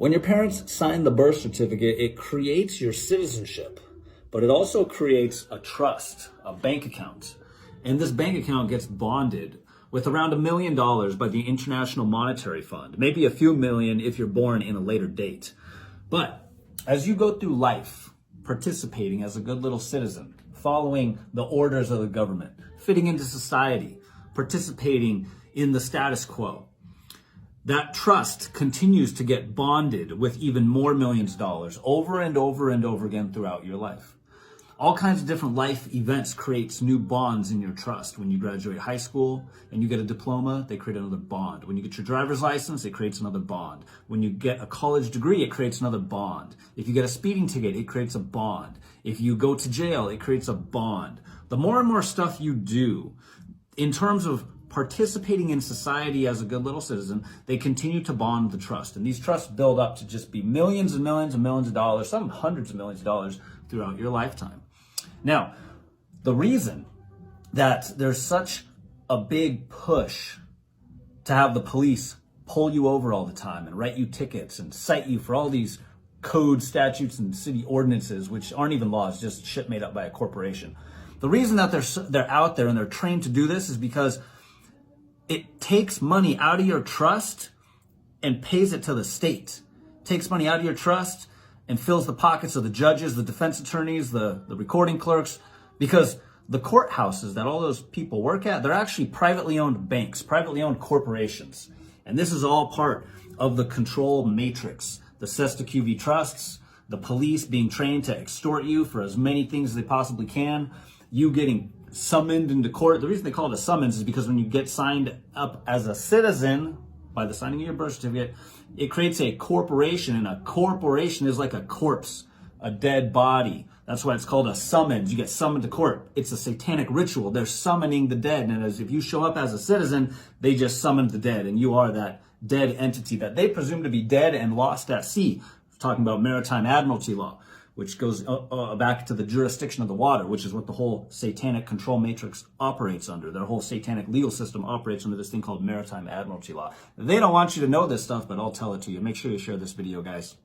When your parents sign the birth certificate, it creates your citizenship, but it also creates a trust, a bank account. And this bank account gets bonded with around $1 million by the International Monetary Fund, maybe a few million if you're born in a later date. But as you go through life, participating as a good little citizen, following the orders of the government, fitting into society, participating in the status quo, that trust continues to get bonded with even more millions of dollars over and over and over again throughout your life. All kinds of different life events creates new bonds in your trust. When you graduate high school and you get a diploma, they create another bond. When you get your driver's license, it creates another bond. When you get a college degree, it creates another bond. If you get a speeding ticket, it creates a bond. If you go to jail, it creates a bond. The more and more stuff you do in terms of participating in society as a good little citizen, they continue to bond the trust. And these trusts build up to just be millions and millions and millions of dollars, some hundreds of millions of dollars throughout your lifetime. Now, the reason that there's such a big push to have the police pull you over all the time and write you tickets and cite you for all these code statutes and city ordinances, which aren't even laws, just shit made up by a corporation. The reason that they're out there and they're trained to do this is because it takes money out of your trust and pays it to the state. It takes money out of your trust and fills the pockets of the judges, the defense attorneys, the recording clerks, because the courthouses that all those people work at, they're actually privately owned banks, privately owned corporations. And this is all part of the control matrix. The Cesta QV trusts, the police being trained to extort you for as many things as they possibly can, you getting summoned into court. The reason they call it a summons is because when you get signed up as a citizen by the signing of your birth certificate, it creates a corporation, and a corporation is like a corpse, a dead body. That's why it's called a summons. You get summoned to court. It's a satanic ritual. They're summoning the dead. And as if you show up as a citizen, they just summoned the dead, and you are that dead entity that they presume to be dead and lost at sea. We're talking about maritime admiralty law, which goes back to the jurisdiction of the water, which is what the whole satanic control matrix operates under. Their whole satanic legal system operates under this thing called maritime admiralty law. They don't want you to know this stuff, but I'll tell it to you. Make sure you share this video, guys.